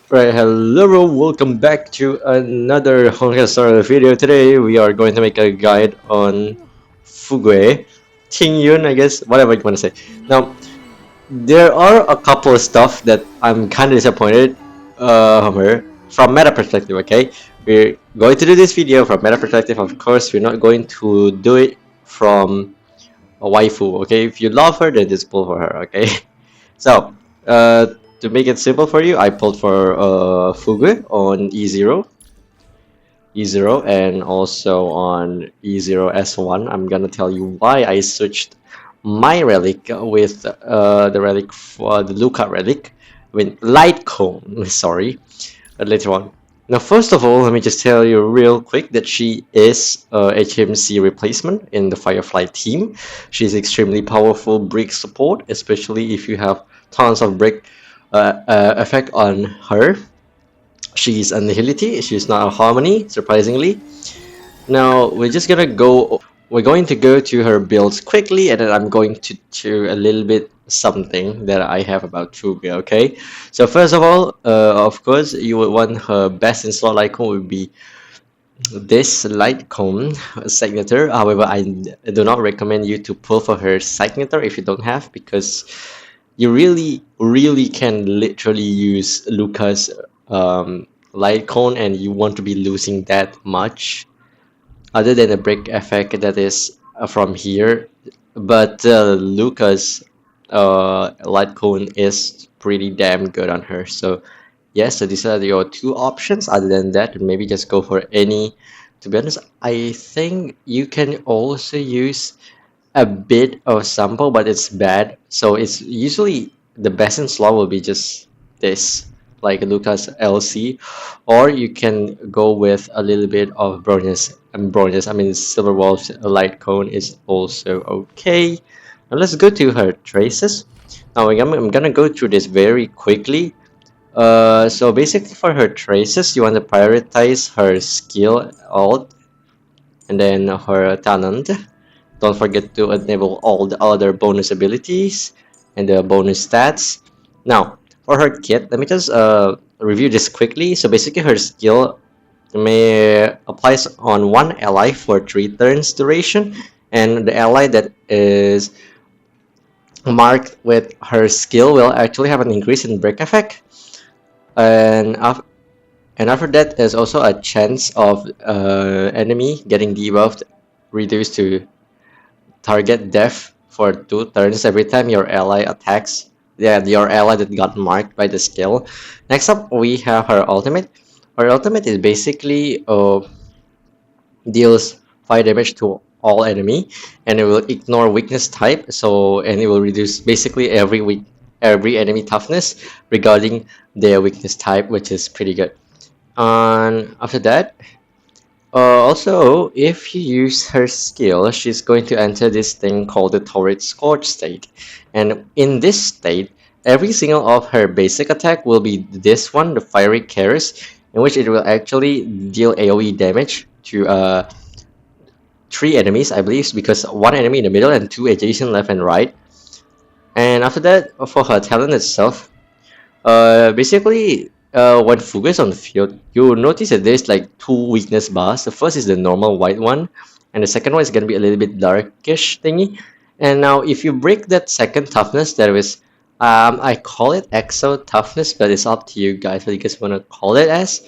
Right, hello everyone, welcome back to another Honkai Star video. Today we are going to make a guide on Fugue, Tingyun, I guess, whatever you want to say. Now, there are a couple of stuff that I'm kind of disappointed Homer, from meta perspective, okay? We're going to do this video from meta perspective, of course, we're not going to do it from a waifu, okay? If you love her, then just pull for her, okay? So, to make it simple for you, I pulled for Fugu on E0, and also on E0 S1. I'm gonna tell you why I switched my relic with the relic for the Luca relic with Light Cone. Sorry, later on. Now, first of all, let me just tell you real quick that she is a HMC replacement in the Firefly team. She's extremely powerful brick support, especially if you have tons of brick effect on her. She's a nihility, she's not a harmony, surprisingly. Now we're going to go to her builds quickly, and then I'm going to do a little bit something that I have about Fuga, okay? So first of all, of course, you would want her best in slot icon would be this light cone signature. However, I do not recommend you to pull for her signature if you don't have, because you really can literally use Lucas light cone, and you want to be losing that much other than a break effect that is from here. But Lucas light cone is pretty damn good on her. So yes, so these are your two options. Other than that, maybe just go for any. To be honest, I think you can also use a bit of sample, but it's bad. So it's usually the best in slot will be just this, like Lucas LC, or you can go with a little bit of bronze. And bronze, I mean, Silver Wolf's light cone is also okay. Now let's go to her traces. Now I'm gonna go through this very quickly. So basically for her traces, you want to prioritize her skill alt and then her talent. Don't forget to enable all the other bonus abilities and the bonus stats. Now, for her kit, let me just review this quickly. So basically her skill may applies on one ally for 3 turns duration, and the ally that is marked with her skill will actually have an increase in break effect. And after that, there's also a chance of enemy getting debuffed reduced to target death for 2 turns every time your ally attacks. Yeah, your ally that got marked by the skill. Next up, we have her ultimate. Her ultimate is basically deals 5 damage to all enemy, and it will ignore weakness type. And it will reduce basically every enemy toughness regarding their weakness type, which is pretty good. And after that, also, if you use her skill, she's going to enter this thing called the Torrid Scorch state. And in this state, every single of her basic attack will be this one, the Fiery Keris, in which it will actually deal AoE damage to 3 enemies, I believe, because 1 enemy in the middle and 2 adjacent left and right. And after that, for her talent itself, basically, when Fuga is on the field, you'll notice that there's like 2 weakness bars. The first is the normal white one, and the second one is gonna be a little bit darkish thingy. And now, if you break that second toughness, there is, I call it exo toughness, but it's up to you guys what you guys wanna call it as.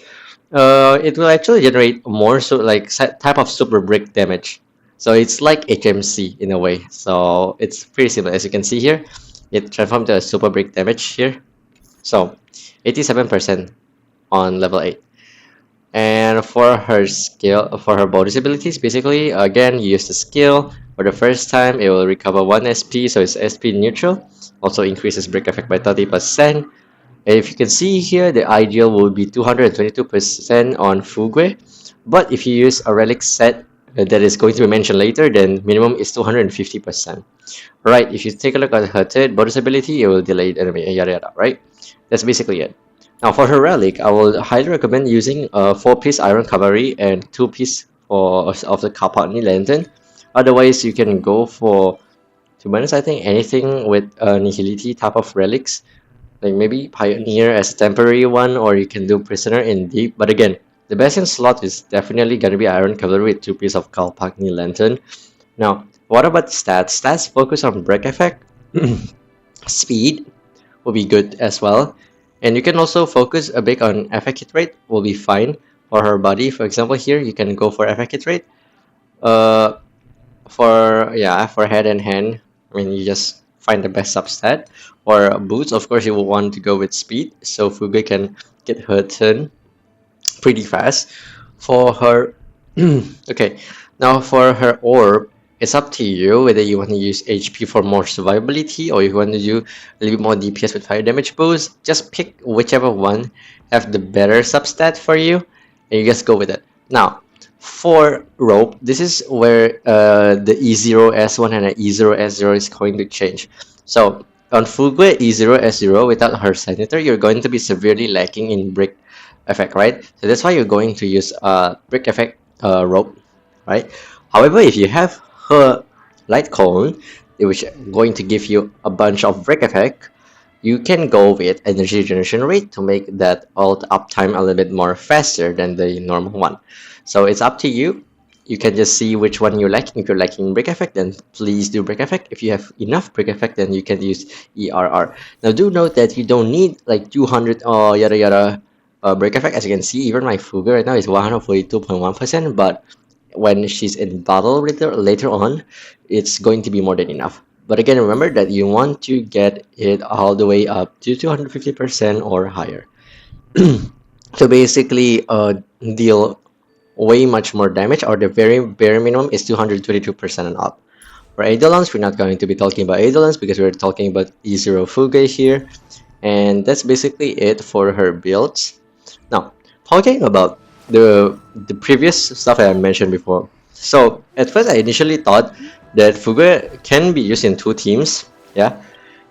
It will actually generate more so like type of super break damage. So it's like HMC in a way. So it's pretty simple. As you can see here, it transformed to a super break damage here. So 87% on level 8. And for her skill, for her bonus abilities, basically, again, you use the skill. For the first time, it will recover 1 SP, so it's SP neutral. Also increases break effect by 30%. And if you can see here, the ideal will be 222% on Fugue. But if you use a relic set that is going to be mentioned later, then minimum is 250%. Right, if you take a look at her third bonus ability, it will delay enemy, yada yada, right? That's basically it. Now for her relic, I will highly recommend using a 4-piece Iron Cavalry and 2-piece of the Kapatni Lantern. Otherwise, you can go for, to be honest, I think anything with Nihility type of relics. Like maybe Pioneer as a temporary one, or you can do Prisoner in Deep. But again, the best in slot is definitely gonna be Iron Cavalry with 2 pieces of Kalpakni Lantern. Now, what about stats? Stats focus on break effect, speed will be good as well, and you can also focus a bit on effect hit rate. Will be fine for her body. For example, here you can go for effect hit rate. Uh, for head and hand, I mean you just find the best substat. For boots, of course, you will want to go with speed, so Fugue can get her turn pretty fast. For her, okay, now for her orb, it's up to you whether you want to use HP for more survivability or you want to do a little bit more DPS with fire damage boost. Just pick whichever one have the better substat for you, and you just go with it. Now, for rope, this is where the E0S1 and the E0S0 is going to change. So on Fugue E0S0 without her senator, you're going to be severely lacking in brick effect, right? So that's why you're going to use brick effect rope, right? However, if you have her light cone, which is going to give you a bunch of brick effect, you can go with energy generation rate to make that ult uptime a little bit more faster than the normal one. So it's up to you. You can just see which one you're liking. If you're liking break effect, then please do break effect. If you have enough break effect, then you can use ERR. Now do note that you don't need like 200 or yada yada break effect. As you can see, even my Fuga right now is 142.1%, but when she's in battle later on, it's going to be more than enough. But again, remember that you want to get it all the way up to 250% or higher. To basically deal way much more damage, or the very bare minimum is 222% and up. For Eidolons, we're not going to be talking about Eidolons because we're talking about E0 Fuge here. And that's basically it for her builds. Now, talking about the previous stuff I mentioned before. So at first I initially thought that Fugue can be used in 2 teams, yeah,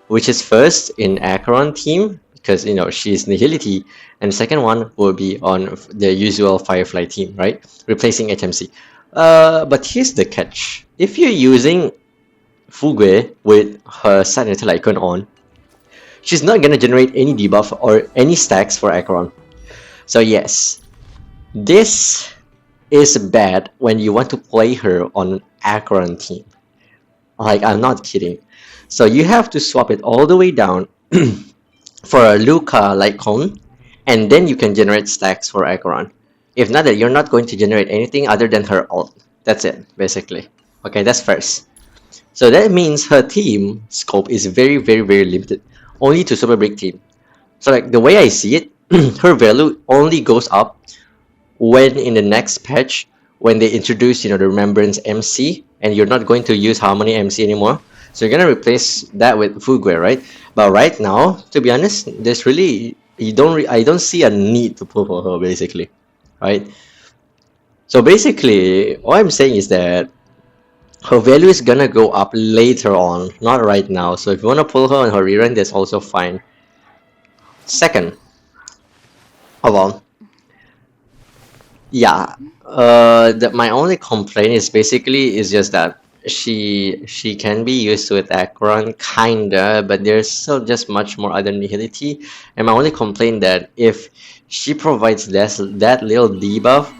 which is first in Acheron Team because she's Nihility, and the second one will be on the usual Firefly team, right, replacing HMC. But here's the catch: if you're using Fugue with her Signature icon on, she's not gonna generate any debuff or any stacks for Acheron. So yes, this is bad when you want to play her on Acheron team. Like, I'm not kidding. So you have to swap it all the way down for a Luca light cone, and then you can generate stacks for Acheron. If not, that you're not going to generate anything other than her ult. That's it, basically. Okay, that's first. So that means her team scope is very, very, very limited. Only to Superbreak team. So like the way I see it, her value only goes up when in the next patch, when they introduce the Remembrance MC, and you're not going to use Harmony MC anymore, so you're gonna replace that with Fugue, right? But right now, to be honest, there's really I don't see a need to pull for her, basically, right? So basically, what I'm saying is that her value is gonna go up later on, not right now. So if you wanna pull her on her rerun, that's also fine. Second of all, yeah, my only complaint is basically is just that she can be used with Acheron kinda, but there's still just much more other nihility. And my only complaint that if she provides that little debuff,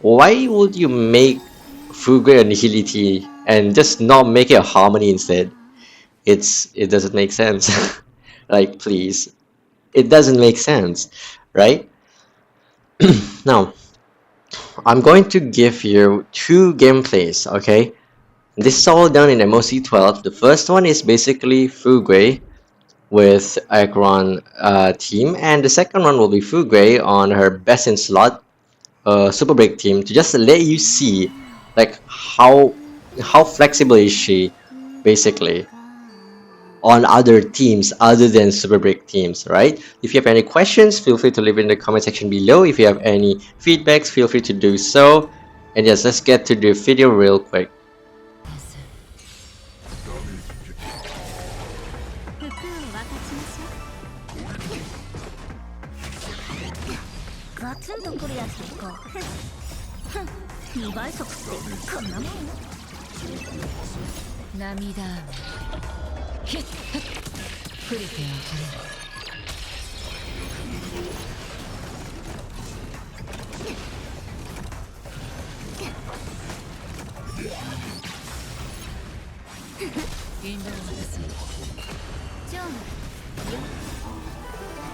why would you make Fugue a nihility and just not make it a harmony instead? It doesn't make sense. Like, please, it doesn't make sense, right? Now, I'm going to give you 2 gameplays, okay? This is all done in MOC 12. The first one is basically Fugue with Acheron team, and the second one will be Fugue on her best in slot Superbreak team, to just let you see like how flexible is she basically on other teams other than Superbreak teams, right? If you have any questions, feel free to leave it in the comment section below. If you have any feedbacks, feel free to do so. And yes, let's get to the video real quick.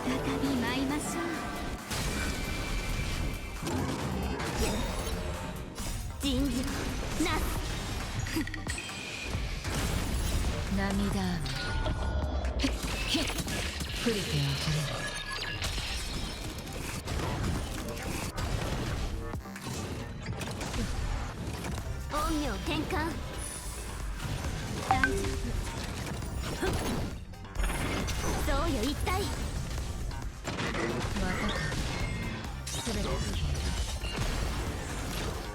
再び舞いましょう。人事なす涙雨降りてあふれる。陰陽転換。大丈夫。そうよ一体。またか。すべて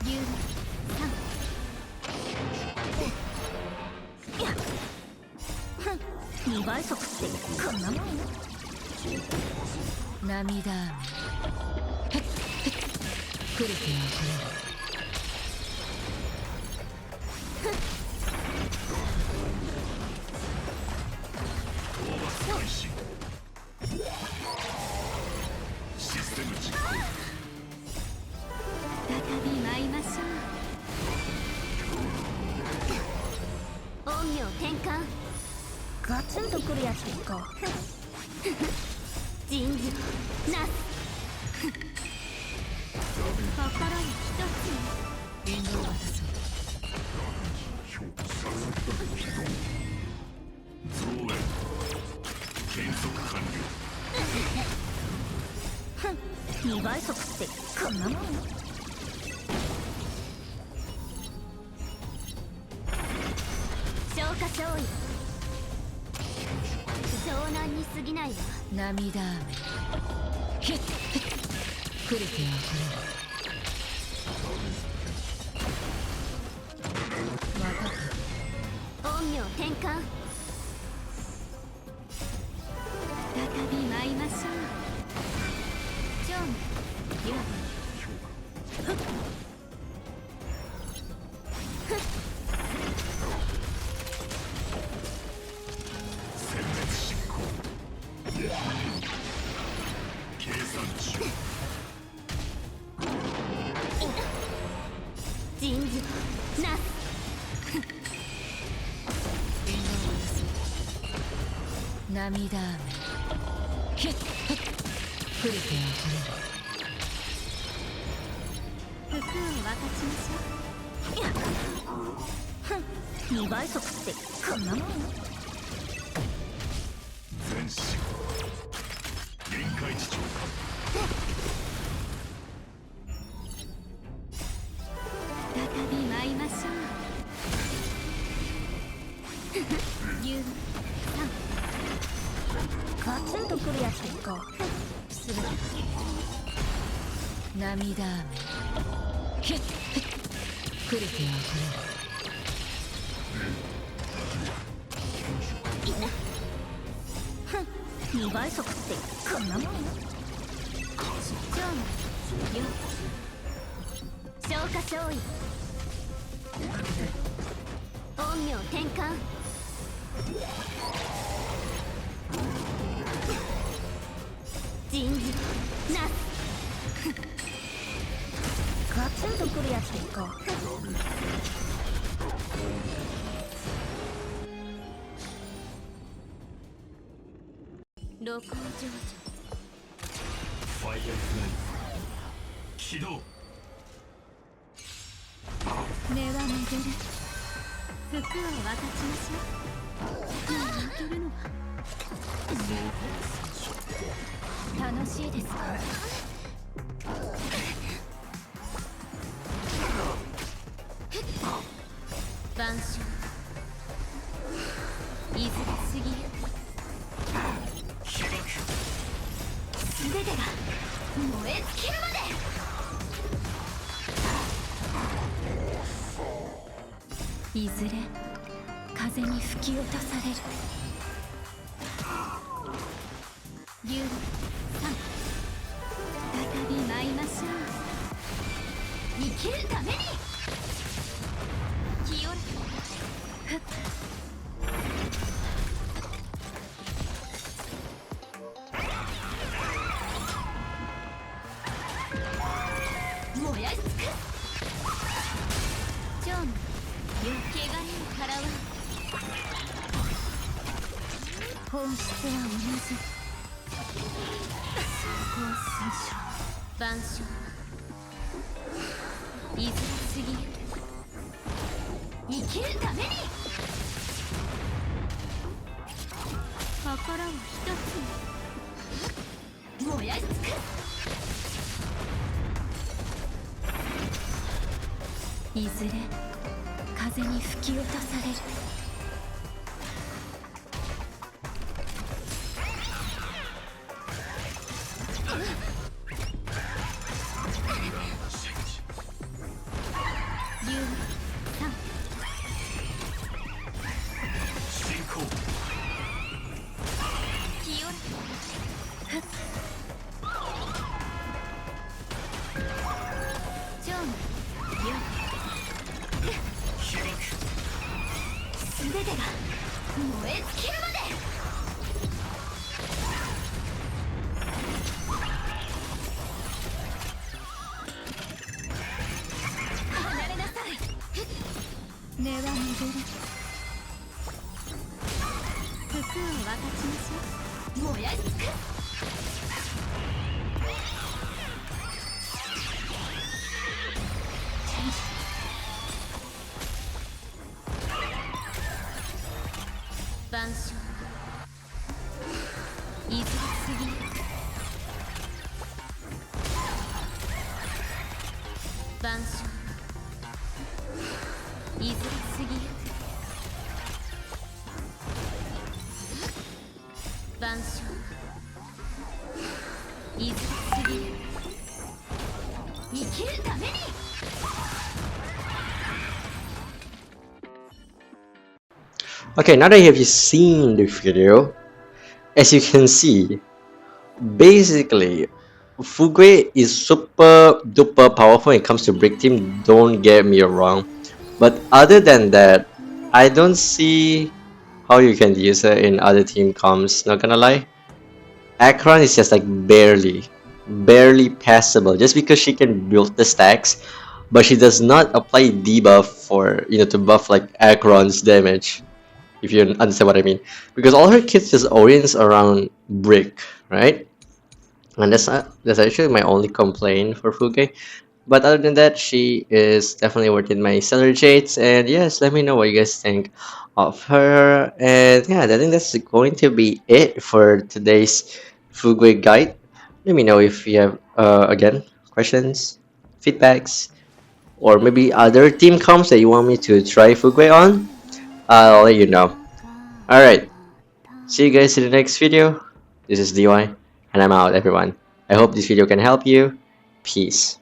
竜3。2倍速ってこんなもん。涙雨降りてあふれる。システム実行。再び舞いましょう。陰陽転換。ガツンとくるやついこう。人事なす心に一つに引導を渡そう。増援減速完了。2倍速ってこんなもん。消化勝利。湘南に過ぎないわ。涙雨降りてあふれる。またか。陰陽転換。再び舞いましょう。超無竜殲滅進行。計算中。人事なす涙雨降りてあふれる。服を分かちましょう。2倍速ってこんなもん。全死。限界値超過。再び舞いましょう。竜3。ガツンとくるやついこう。すべて涙雨降りてあふれる。2倍速ってこんなもん。超無竜消化勝利。陰陽転換。人事なすガツンとくるやついこう。露光成ファイアフライ起動。就目はめでる。服を分かちましょう。抜けるのは楽しいですか。晩鐘いずれ過ぎゆ。被爆。全てが燃え尽きるまで。いずれ風に吹き落とされる。竜3。再び舞いましょう。生きるために。清らふっ燃やし尽くす。超無よけがえを払わん。本質は同じ。こう推奨万象いずれすぎる。生きるために宝を一つ燃やし尽くす。いずれ風に吹き落とされる。全てが燃え尽きるまで。離れなさい。根は巡る。服を分かちましょう。燃やし尽くす。万象いずれすぎる。万象いずれすぎる。万象いずれすぎる。生きるために。Okay, now that you have seen the video, as you can see, basically, Fugue is super duper powerful when it comes to Brick Team, don't get me wrong. But other than that, I don't see how you can use her in other team comps, not gonna lie. Acheron is just like barely passable just because she can build the stacks, but she does not apply debuff for, to buff like Acheron's damage, if you understand what I mean. Because all her kits just orients around brick, right? And that's actually my only complaint for Fugue. But other than that, she is definitely worth it my seller jades. And yes, let me know what you guys think of her. And yeah, I think that's going to be it for today's Fugue guide. Let me know if you have again questions, feedbacks, or maybe other team comps that you want me to try Fugue on. I'll let you know. Alright, see you guys in the next video. This is DY, and I'm out, everyone. I hope this video can help you. Peace.